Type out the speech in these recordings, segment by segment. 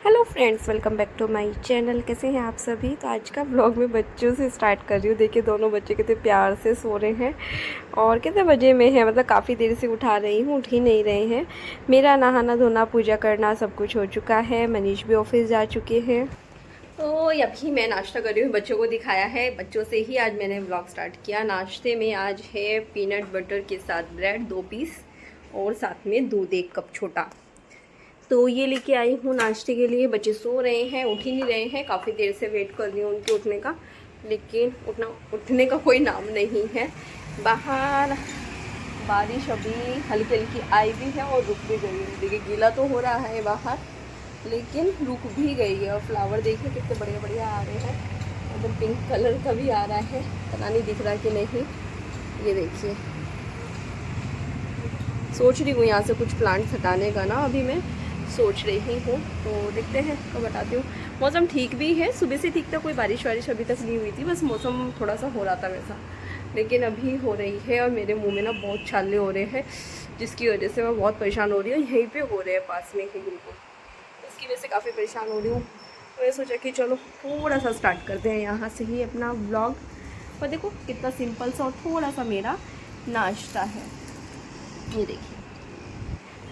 Hello friends, welcome back to my channel. कैसे हैं आप सभी। तो आज का व्लॉग मैं बच्चों से स्टार्ट कर रही हूँ। देखिए दोनों बच्चे कितने प्यार से सो रहे हैं और कितने बजे में है, मतलब काफ़ी देर से उठा रही हूँ, उठ ही नहीं रहे हैं। मेरा नहाना धोना पूजा करना सब कुछ हो चुका है। मनीष भी ऑफिस जा चुके हैं। तो अभी मैं नाश्ता कर रही हूँ, बच्चों को दिखाया है। बच्चों से ही आज मैंने व्लॉग स्टार्ट किया। नाश्ते में आज है पीनट बटर के साथ ब्रेड 2 पीस और साथ में दूध 1 कप छोटा। तो ये लेके आई हूँ नाश्ते के लिए। बच्चे सो रहे हैं, उठ ही नहीं रहे हैं। काफ़ी देर से वेट कर रही हूँ उनके उठने का, लेकिन उठने का कोई नाम नहीं है। बाहर बारिश अभी हल्की हल्की आई भी है और रुक भी गई है। देखिए गीला तो हो रहा है बाहर, लेकिन रुक भी गई है। और फ्लावर देखिए कितने बढ़िया बढ़िया आ रहे हैं। एकदम पिंक कलर का भी आ रहा है, पता नहीं दिख रहा कि नहीं। ये देखिए, सोच रही हूँ यहाँ से कुछ प्लांट हटाने का ना, अभी मैं सोच रही हूँ। तो देखते हैं कब बताती हूँ। मौसम ठीक भी है, सुबह से ठीक था, कोई बारिश वारिश अभी तक नहीं हुई थी। बस मौसम थोड़ा सा हो रहा था वैसा, लेकिन अभी हो रही है। और मेरे मुंह में ना बहुत छाले हो रहे हैं, जिसकी वजह से मैं बहुत परेशान हो रही हूँ। यहीं पे हो रहे हैं पास में ही बिल्कुल, उसकी वजह से काफ़ी परेशान हो रही हूँ। तो मैं सोचा कि चलो थोड़ा सा स्टार्ट करते हैं यहाँ से ही अपना व्लॉग। और देखो कितना सिंपल सा और थोड़ा सा मेरा नाश्ता है, ये देखिए।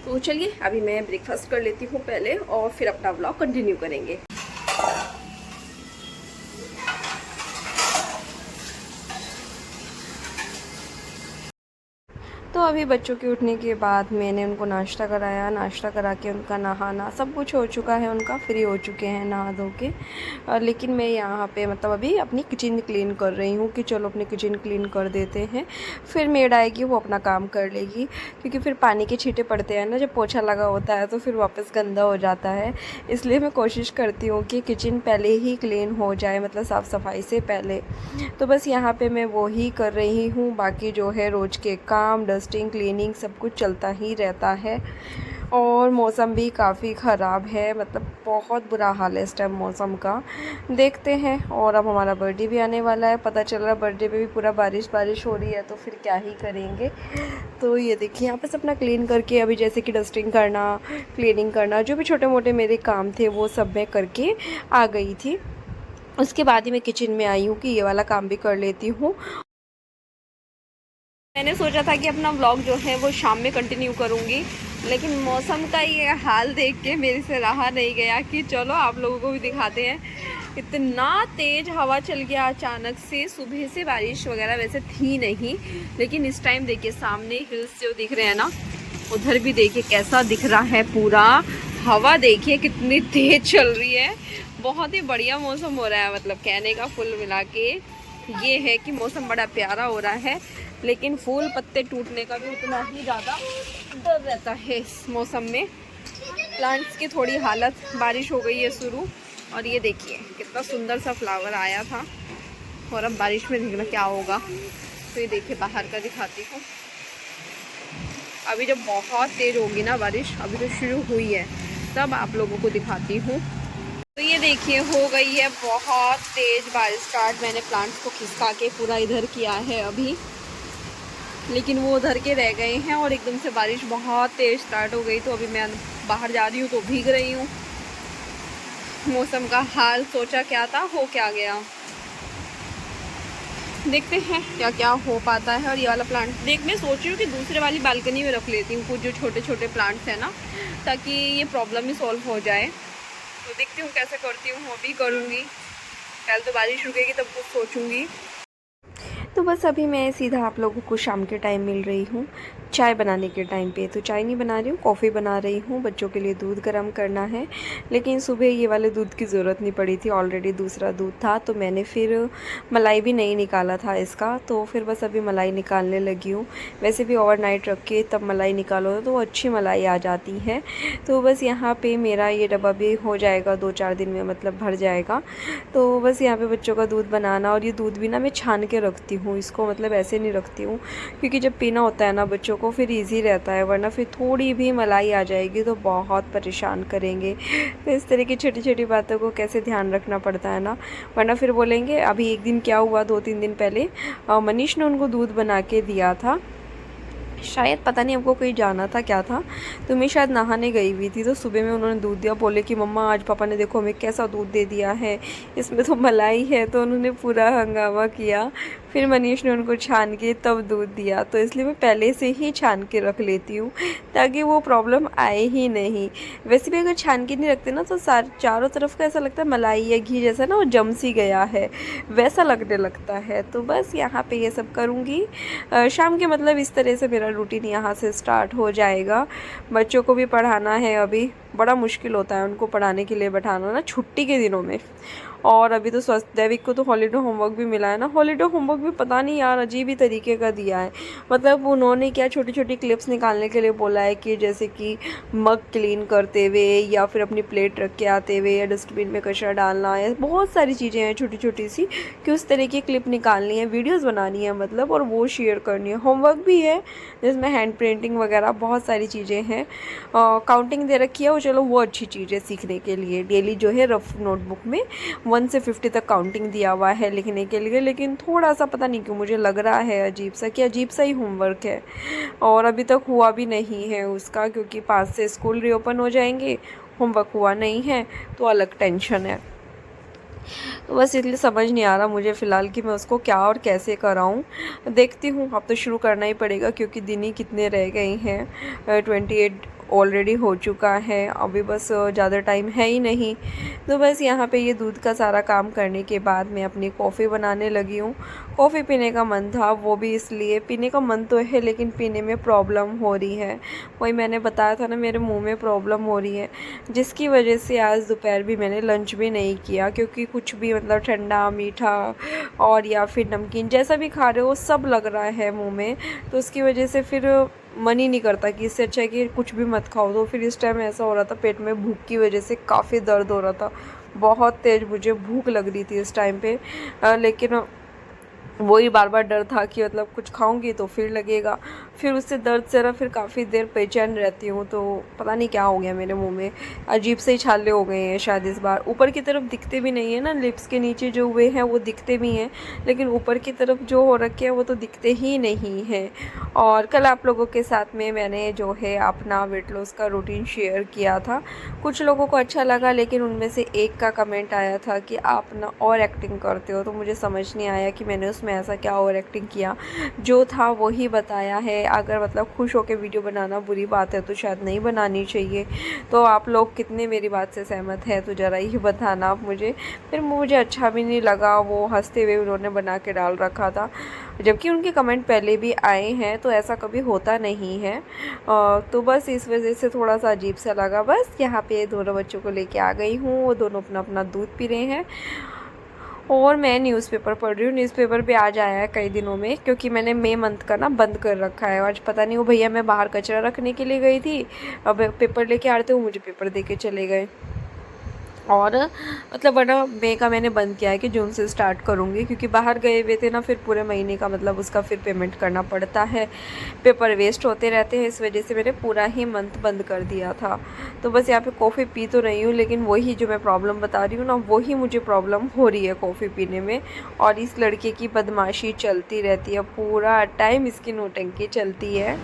तो चलिए अभी मैं ब्रेकफास्ट कर लेती हूँ पहले, और फिर अपना व्लॉग कंटिन्यू करेंगे। तो अभी बच्चों के उठने के बाद मैंने उनको नाश्ता कराया। नाश्ता करा के उनका नहाना सब कुछ हो चुका है, उनका फ्री हो चुके हैं नहा धो के। लेकिन मैं यहाँ पे मतलब अभी अपनी किचन क्लीन कर रही हूँ कि चलो अपनी किचन क्लीन कर देते हैं, फिर मेड आएगी वो अपना काम कर लेगी। क्योंकि फिर पानी के छींटे पड़ते हैं ना, जब पोछा लगा होता है तो फिर वापस गंदा हो जाता है। इसलिए मैं कोशिश करती हूँ कि किचन पहले ही क्लीन हो जाए, मतलब साफ़ सफाई से पहले। तो बस यहाँ पे मैं वो ही कर रही हूँ। बाकी जो है रोज़ के काम, डस्टिंग, क्लीनिंग सब कुछ चलता ही रहता है। और मौसम भी काफ़ी ख़राब है, मतलब बहुत बुरा हाल है इस टाइम मौसम का। देखते हैं। और अब हमारा बर्थडे भी आने वाला है। पता चल रहा है बर्थडे पे भी पूरा बारिश बारिश हो रही है, तो फिर क्या ही करेंगे। तो ये देखिए यहाँ पे अपना क्लीन करके, अभी जैसे कि डस्टिंग करना, क्लीनिंग करना, जो भी छोटे मोटे मेरे काम थे वो सब मैं करके आ गई थी। उसके बाद ही मैं किचन में आई हूँ कि ये वाला काम भी कर लेती हूँ। मैंने सोचा था कि अपना व्लॉग जो है वो शाम में कंटिन्यू करूँगी, लेकिन मौसम का ये हाल देख के मेरे से रहा नहीं गया कि चलो आप लोगों को भी दिखाते हैं। इतना तेज़ हवा चल गया अचानक से। सुबह से बारिश वगैरह वैसे थी नहीं, लेकिन इस टाइम देखिए सामने हिल्स जो दिख रहे हैं ना, उधर भी देखिए कैसा दिख रहा है पूरा। हवा देखिए कितनी तेज़ चल रही है। बहुत ही बढ़िया मौसम हो रहा है, मतलब कहने का फुल मिला के ये है कि मौसम बड़ा प्यारा हो रहा है। लेकिन फूल पत्ते टूटने का भी उतना ही ज़्यादा डर रहता है इस मौसम में। प्लांट्स की थोड़ी हालत, बारिश हो गई है शुरू, और ये देखिए कितना सुंदर सा फ्लावर आया था। और अब बारिश में देखना क्या होगा। तो ये देखिए बाहर का दिखाती हूँ। अभी जब बहुत तेज़ होगी ना बारिश, अभी तो शुरू हुई है, तब आप लोगों को दिखाती हूँ। तो ये देखिए हो गई है बहुत तेज़ बारिश स्टार्ट। मैंने प्लांट्स को खिसका के पूरा इधर किया है अभी, लेकिन वो उधर के रह गए हैं। और एकदम से बारिश बहुत तेज़ स्टार्ट हो गई, तो अभी मैं बाहर जा रही हूँ तो भीग रही हूँ। मौसम का हाल सोचा क्या था, हो क्या गया। देखते हैं क्या क्या हो पाता है। और ये वाला प्लांट देख, मैं सोच रही हूँ कि दूसरे वाली बालकनी में रख लेती हूँ कुछ जो छोटे छोटे प्लांट्स हैं ना, ताकि ये प्रॉब्लम ही सॉल्व हो जाए। तो देखती हूँ कैसे करती हूँ, वो भी करूँगी। पहले तो बारिश रुकेगी तब कुछ सोचूँगी। तो बस अभी मैं सीधा आप लोगों को शाम के टाइम मिल रही हूँ, चाय बनाने के टाइम पे। तो चाय नहीं बना रही हूँ, कॉफ़ी बना रही हूँ। बच्चों के लिए दूध गर्म करना है, लेकिन सुबह ये वाले दूध की ज़रूरत नहीं पड़ी थी, ऑलरेडी दूसरा दूध था। तो मैंने फिर मलाई भी नहीं निकाला था इसका, तो फिर बस अभी मलाई निकालने लगी हूँ। वैसे भी ओवरनाइट रख के तब मलाई निकालो तो अच्छी मलाई आ जाती है। तो बस यहाँ पर मेरा ये डब्बा भी हो जाएगा 2-4 दिन में, मतलब भर जाएगा। तो बस यहाँ पर बच्चों का दूध बनाना। और ये दूध भी ना मैं छान के रखती हूँ इसको, मतलब ऐसे नहीं रखती हूँ, क्योंकि जब पीना होता है ना बच्चों को फिर इजी रहता है, वरना फिर थोड़ी भी मलाई आ जाएगी तो बहुत परेशान करेंगे। तो इस तरह की छोटी छोटी बातों को कैसे ध्यान रखना पड़ता है ना, वरना फिर बोलेंगे। अभी एक दिन क्या हुआ, 2-3 दिन पहले मनीष ने उनको दूध बना के दिया था शायद पता नहीं हमको कहीं जाना था क्या था, तो मैं शायद नहाने गई हुई थी। तो सुबह में उन्होंने दूध दिया, बोले कि मम्मा आज पापा ने देखो हमें कैसा दूध दे दिया है, इसमें तो मलाई है। तो उन्होंने पूरा हंगामा किया। फिर मनीष ने उनको छान के तब दूध दिया। तो इसलिए मैं पहले से ही छान के रख लेती हूँ ताकि वो प्रॉब्लम आए ही नहीं। वैसे भी अगर छान के नहीं रखते ना तो चारों तरफ का ऐसा लगता है मलाई या घी जैसा ना वो जम सी गया है, वैसा लगने लगता है। तो बस यहाँ पे ये सब करूँगी शाम के, मतलब इस तरह से मेरा रूटीन यहाँ से स्टार्ट हो जाएगा। बच्चों को भी पढ़ाना है, अभी बड़ा मुश्किल होता है उनको पढ़ाने के लिए बैठाना ना छुट्टी के दिनों में। और अभी तो स्वस्थ दैविक को तो हॉलीडे होमवर्क भी मिला है ना। हॉलीडे होमवर्क भी पता नहीं यार अजीब ही तरीके का दिया है। मतलब उन्होंने क्या छोटी छोटी क्लिप्स निकालने के लिए बोला है कि जैसे कि मग क्लीन करते हुए या फिर अपनी प्लेट रख के आते हुए या डस्टबिन में कचरा डालना है, बहुत सारी चीज़ें हैं छोटी छोटी सी कि उस तरह की क्लिप निकालनी है, वीडियोज़ बनानी है मतलब, और वो शेयर करनी है। होमवर्क भी है जिसमें हैंड पेंटिंग वगैरह बहुत सारी चीज़ें हैं। काउंटिंग दे रखी है वो, चलो वो अच्छी चीज़ है सीखने के लिए। डेली जो है रफ नोटबुक में 1 से 50 तक काउंटिंग दिया हुआ है लिखने के लिए, लेकिन थोड़ा सा पता नहीं क्यों मुझे लग रहा है अजीब सा, कि अजीब सा ही होमवर्क है। और अभी तक हुआ भी नहीं है उसका, क्योंकि 5 से स्कूल रीओपन हो जाएंगे, होमवर्क हुआ नहीं है तो अलग टेंशन है। तो बस इसलिए समझ नहीं आ रहा मुझे फ़िलहाल कि मैं उसको क्या और कैसे कराऊँ। देखती हूँ, अब तो शुरू करना ही पड़ेगा क्योंकि दिन ही कितने रह गए हैं। 28 ऑलरेडी हो चुका है, अभी बस ज़्यादा टाइम है ही नहीं। तो बस यहाँ पे ये दूध का सारा काम करने के बाद मैं अपनी कॉफ़ी बनाने लगी हूँ। कॉफ़ी पीने का मन था, वो भी इसलिए, पीने का मन तो है लेकिन पीने में प्रॉब्लम हो रही है। वही मैंने बताया था ना, मेरे मुंह में प्रॉब्लम हो रही है, जिसकी वजह से आज दोपहर भी मैंने लंच भी नहीं किया, क्योंकि कुछ भी मतलब ठंडा मीठा और या फिर नमकीन जैसा भी खा रहे हो सब लग रहा है मुँह में। तो उसकी वजह से फिर मन ही नहीं करता कि इससे अच्छा है कि कुछ भी मत खाओ। तो फिर इस टाइम ऐसा हो रहा था, पेट में भूख की वजह से काफ़ी दर्द हो रहा था, बहुत तेज़ मुझे भूख लग रही थी इस टाइम पे। लेकिन वही बार बार डर था कि मतलब कुछ खाऊंगी तो फिर लगेगा, फिर उससे दर्द से ना फिर काफ़ी देर बेचैन रहती हूँ। तो पता नहीं क्या हो गया मेरे मुंह में, अजीब से ही छाले हो गए हैं शायद इस बार। ऊपर की तरफ दिखते भी नहीं है ना, लिप्स के नीचे जो हुए हैं वो दिखते भी हैं, लेकिन ऊपर की तरफ जो हो रखे हैं वो तो दिखते ही नहीं हैं। और कल आप लोगों के साथ में मैंने जो है अपना वेट लॉस का रूटीन शेयर किया था, कुछ लोगों को अच्छा लगा, लेकिन उनमें से एक का कमेंट आया था कि आप ना और एक्टिंग करते हो। तो मुझे समझ नहीं आया कि मैंने उसमें ऐसा क्या ओवर एक्टिंग किया, जो था वही बताया है। अगर मतलब खुश होकर वीडियो बनाना बुरी बात है तो शायद नहीं बनानी चाहिए। तो आप लोग कितने मेरी बात से सहमत हैं तो ज़रा ही बताना आप मुझे। फिर मुझे अच्छा भी नहीं लगा, वो हंसते हुए उन्होंने बना के डाल रखा था, जबकि उनके कमेंट पहले भी आए हैं, तो ऐसा कभी होता नहीं है। तो बस इस वजह से थोड़ा सा अजीब सा लगा। बस यहाँ पे दोनों बच्चों को लेके आ गई हूँ, वो दोनों अपना अपना दूध पी रहे हैं और मैं न्यूज़पेपर पढ़ रही हूँ। न्यूज़पेपर पे आज आया है कई दिनों में, क्योंकि मैंने मई मंथ का ना बंद कर रखा है। आज पता नहीं वो भैया, मैं बाहर कचरा रखने के लिए गई थी, अब पेपर लेके आ रहे थे, वो मुझे पेपर दे के चले गए। और मतलब वरना मई का मैंने बंद किया है कि जून से स्टार्ट करूँगी, क्योंकि बाहर गए हुए थे ना, फिर पूरे महीने का मतलब उसका फिर पेमेंट करना पड़ता है, पेपर वेस्ट होते रहते हैं, इस वजह से मैंने पूरा ही मंथ बंद कर दिया था। तो बस यहाँ पे कॉफ़ी पी तो रही हूँ, लेकिन वही जो मैं प्रॉब्लम बता रही हूँ ना, वही मुझे प्रॉब्लम हो रही है कॉफ़ी पीने में। और इस लड़के की बदमाशी चलती रहती है, पूरा टाइम इसकी नौटंकी चलती है।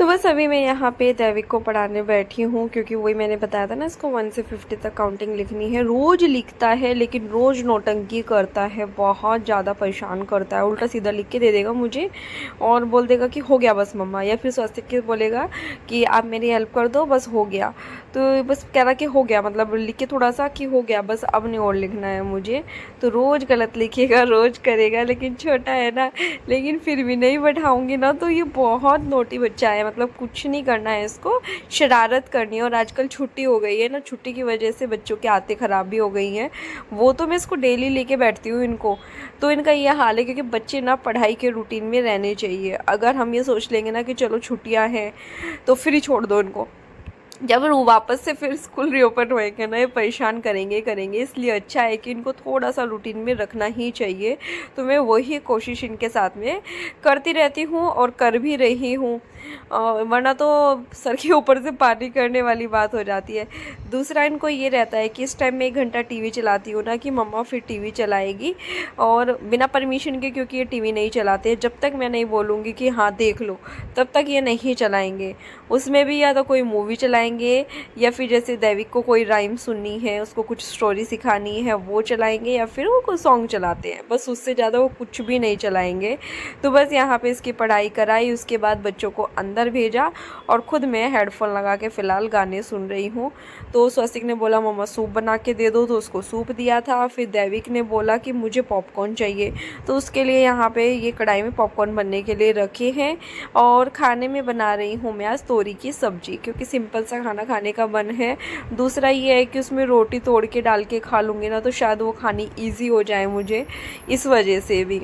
तो बस अभी मैं यहाँ पे दैविक को पढ़ाने बैठी हूँ, क्योंकि वही मैंने बताया था ना, इसको 1 से 50 तक काउंटिंग लिखनी है। रोज़ लिखता है लेकिन रोज़ नौटंकी करता है, बहुत ज़्यादा परेशान करता है। उल्टा सीधा लिख के दे देगा मुझे और बोल देगा कि हो गया बस मम्मा, या फिर स्वस्तिक के बोलेगा कि आप मेरी हेल्प कर दो, बस हो गया। तो बस कह रहा कि हो गया, मतलब लिख के थोड़ा सा कि हो गया बस, अब नहीं और लिखना है मुझे। तो रोज़ गलत लिखेगा, रोज़ करेगा, लेकिन छोटा है ना, लेकिन फिर भी नहीं बैठाऊँगी ना तो ये बहुत नोटी बच्चा है, मतलब कुछ नहीं करना है इसको, शरारत करनी है। और आजकल छुट्टी हो गई है ना, छुट्टी की वजह से बच्चों की आदतें ख़राब भी हो गई हैं। वो तो मैं इसको डेली लेके बैठती हूँ इनको, तो इनका ये हाल है, क्योंकि बच्चे ना पढ़ाई के रूटीन में रहने चाहिए। अगर हम ये सोच लेंगे ना कि चलो छुट्टियाँ हैं तो फिर ही छोड़ दो इनको, जब वो वापस से फिर स्कूल रीओपन होएगा ना, ये परेशान करेंगे। इसलिए अच्छा है कि इनको थोड़ा सा रूटीन में रखना ही चाहिए। तो मैं वही कोशिश इनके साथ में करती रहती हूँ और कर भी रही हूँ, वरना तो सर के ऊपर से पानी करने वाली बात हो जाती है। दूसरा इनको ये रहता है कि इस टाइम में 1 घंटा टीवी चलाती हूँ ना, कि मम्मा फिर टीवी चलाएगी, और बिना परमिशन के, क्योंकि ये टीवी नहीं चलाते। जब तक मैं नहीं बोलूँगी कि हाँ देख लो, तब तक ये नहीं चलाएंगे। उसमें भी या तो कोई मूवी चलाएंगे, या फिर जैसे दैविक को कोई राइम सुननी है, उसको कुछ स्टोरी सिखानी है, वो चलाएंगे, या फिर वो कोई सॉन्ग चलाते हैं, बस उससे ज़्यादा वो कुछ भी नहीं चलाएंगे। तो बस यहाँ पे इसकी पढ़ाई कराई, उसके बाद बच्चों को अंदर भेजा और ख़ुद मैं हेडफोन लगा के फ़िलहाल गाने सुन रही हूँ। तो स्वस्तिक ने बोला मम्मा सूप बना के दे दो, तो उसको सूप दिया था। फिर दैविक ने बोला कि मुझे पॉपकॉर्न चाहिए, तो उसके लिए यहाँ पे ये कढ़ाई में पॉपकॉर्न बनने के लिए रखे हैं। और खाने में बना रही हूँ मैं आज तोरी की सब्ज़ी, क्योंकि सिंपल सा खाना खाने का मन है। दूसरा ये है कि उसमें रोटी तोड़ के डाल के खा लूँगी ना, तो शायद वो खानी ईजी हो जाए मुझे, इस वजह से भी।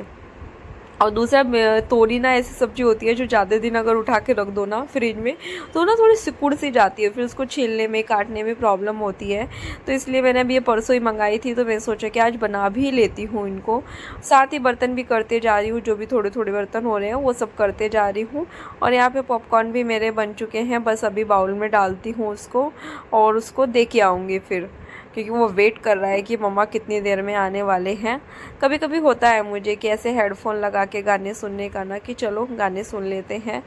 और दूसरा तोरी ना ऐसी सब्ज़ी होती है जो ज़्यादा दिन अगर उठा के रख दो ना फ्रिज में, तो ना थोड़ी सिकुड़ सी जाती है, फिर उसको छीलने में काटने में प्रॉब्लम होती है। तो इसलिए मैंने अभी ये परसों ही मंगाई थी, तो मैं सोचा कि आज बना भी लेती हूँ इनको। साथ ही बर्तन भी करते जा रही हूँ, जो भी थोड़े थोड़े बर्तन हो रहे हैं वो सब करते जा रही हूँ। और यहाँ पर पॉपकॉर्न भी मेरे बन चुके हैं, बस अभी बाउल में डालती हूँ उसको और उसको दे के आऊँगी फिर, क्योंकि वो वेट कर रहा है कि मम्मा कितनी देर में आने वाले हैं। कभी कभी होता है मुझे कि ऐसे हेडफोन लगा के गाने सुनने का ना, कि चलो गाने सुन लेते हैं,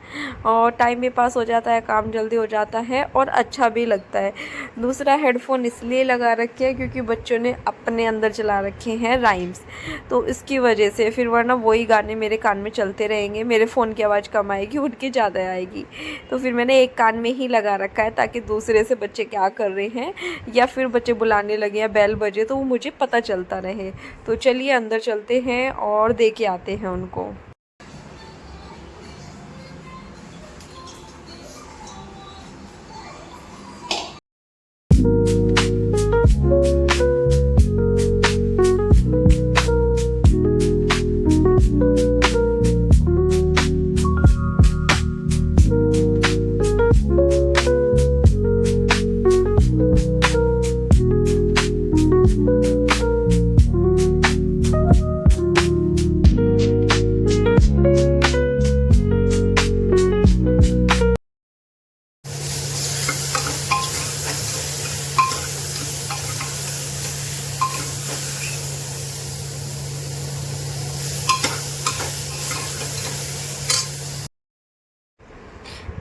और टाइम भी पास हो जाता है, काम जल्दी हो जाता है और अच्छा भी लगता है। दूसरा हेडफोन इसलिए लगा रखे हैं क्योंकि बच्चों ने अपने अंदर चला रखे हैं राइम्स, तो इसकी वजह से फिर, वरना वही गाने मेरे कान में चलते रहेंगे, मेरे फ़ोन की आवाज़ कम आएगी, उनकी ज़्यादा आएगी। तो फिर मैंने एक कान में ही लगा रखा है, ताकि दूसरे से बच्चे क्या कर रहे हैं या फिर बच्चे बुलाने लगे या बेल बजे तो वो मुझे पता चलता रहे। तो चलिए अंदर चलते हैं और दे के आते हैं उनको।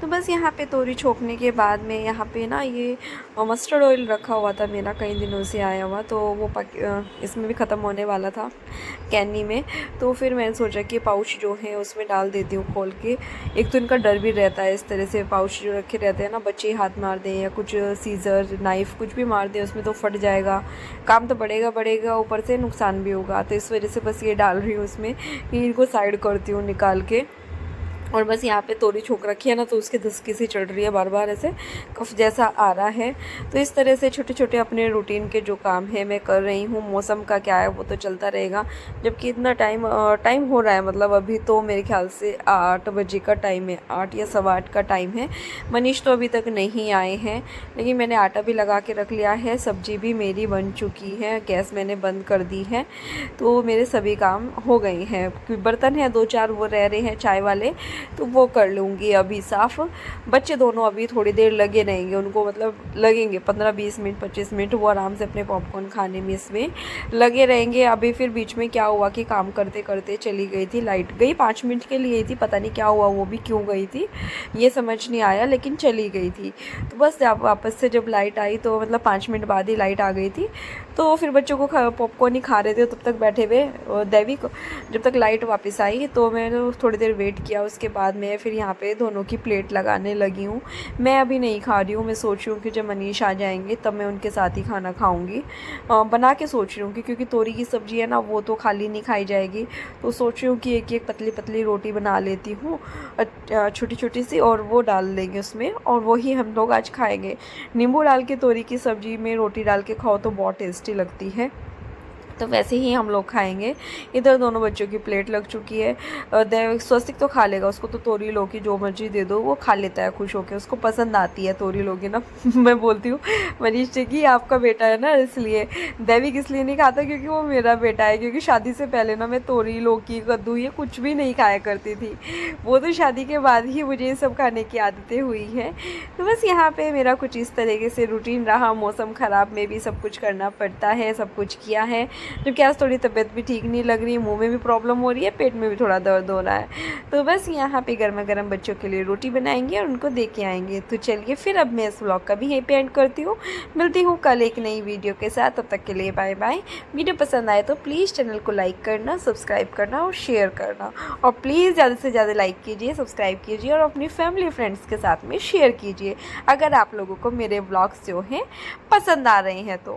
तो बस यहाँ पे तोरी छोकने के बाद में यहाँ पे ना ये मस्टर्ड ऑयल रखा हुआ था मेरा, कई दिनों से आया हुआ, तो वो इसमें भी ख़त्म होने वाला था कैनी में। तो फिर मैंने सोचा कि पाउच जो है उसमें डाल देती हूँ खोल के। एक तो इनका डर भी रहता है, इस तरह से पाउच जो रखे रहते हैं ना, बच्चे हाथ मार दें या कुछ सीज़र नाइफ़ कुछ भी मार दें उसमें, तो फट जाएगा, काम तो बढ़ेगा ऊपर से नुकसान भी होगा। तो इस वजह से बस ये डाल रही हूँ उसमें, कि इनको साइड करती हूँ निकाल के। और बस यहाँ पे तोरी छोक रखी है ना, तो उसकी धुसकी सी चढ़ रही है, बार बार ऐसे कफ जैसा आ रहा है। तो इस तरह से छोटे छोटे अपने रूटीन के जो काम है मैं कर रही हूँ। मौसम का क्या है वो तो चलता रहेगा, जबकि इतना टाइम हो रहा है, मतलब अभी तो मेरे ख्याल से 8 बजे का टाइम है, 8 या 8:15 का टाइम है। मनीष तो अभी तक नहीं आए हैं, लेकिन मैंने आटा भी लगा के रख लिया है, सब्जी भी मेरी बन चुकी है, गैस मैंने बंद कर दी है, तो मेरे सभी काम हो गए हैं। बर्तन हैं 2-4 वो रह रहे हैं चाय वाले, तो वो कर लूँगी अभी साफ़। बच्चे दोनों अभी थोड़ी देर लगे रहेंगे, उनको मतलब लगेंगे 15-20 मिनट 25 मिनट, वो आराम से अपने पॉपकॉर्न खाने में इसमें लगे रहेंगे। अभी फिर बीच में क्या हुआ कि काम करते करते चली गई थी, लाइट गई 5 मिनट के लिए थी, पता नहीं क्या हुआ, वो भी क्यों गई थी ये समझ नहीं आया, लेकिन चली गई थी। तो बस वापस से जब लाइट आई तो मतलब 5 मिनट बाद ही लाइट आ गई थी। तो फिर बच्चों को पॉपकॉर्न ही खा रहे थे, तब तक बैठे हुए दैवी को, जब तक लाइट वापस आई तो मैंने थोड़ी देर वेट किया। उसके बाद मैं फिर यहाँ पे दोनों की प्लेट लगाने लगी हूँ। मैं अभी नहीं खा रही हूँ, मैं सोच रही हूँ कि जब मनीष आ जाएंगे तब मैं उनके साथ ही खाना खाऊँगी। बना के सोच रही हूँ कि क्योंकि तोरी की सब्ज़ी है ना, वो तो खाली नहीं खाई जाएगी, तो सोच रही हूँ कि एक एक पतली पतली रोटी बना लेती हूँ छोटी छोटी सी, और वो डाल देंगे उसमें, और वही हम लोग आज खाएंगे। नींबू डाल के तोरी की सब्ज़ी में रोटी डाल के खाओ तो बहुत टेस्टी लगती है, तो वैसे ही हम लोग खाएंगे। इधर दोनों बच्चों की प्लेट लग चुकी है। स्वस्तिक तो खा लेगा, उसको तो तोरी लौकी जो मर्जी दे दो वो खा लेता है खुश होकर, उसको पसंद आती है तोरी लौकी ना। मैं बोलती हूँ मनीष जी की आपका बेटा है ना इसलिए, दैविक इसलिए नहीं खाता क्योंकि वो मेरा बेटा है, क्योंकि शादी से पहले ना मैं तोरी लौकी कद्दू ये कुछ भी नहीं खाया करती थी, वो तो शादी के बाद ही मुझे ये सब खाने की आदतें हुई हैं। तो बस यहाँ पे मेरा कुछ इस तरीके से रूटीन रहा। मौसम ख़राब में भी सब कुछ करना पड़ता है, सब कुछ किया है, जबकि आज थोड़ी तबीयत भी ठीक नहीं लग रही है, मुंह में भी प्रॉब्लम हो रही है, पेट में भी थोड़ा दर्द हो रहा है। तो बस यहाँ पे गर्मा गर्म बच्चों के लिए रोटी बनाएंगे और उनको दे के आएंगे। तो चलिए फिर अब मैं इस व्लॉग का भी यहीं पे एंड करती हूँ, मिलती हूँ कल एक नई वीडियो के साथ। तब तक के लिए बाय बाय। वीडियो पसंद आए तो प्लीज़ चैनल को लाइक करना, सब्सक्राइब करना और शेयर करना, और प्लीज़ ज़्यादा से ज़्यादा लाइक कीजिए, सब्सक्राइब कीजिए और अपनी फैमिली फ्रेंड्स के साथ में शेयर कीजिए अगर आप लोगों को मेरे व्लॉग्स जो हैं पसंद आ रहे हैं तो।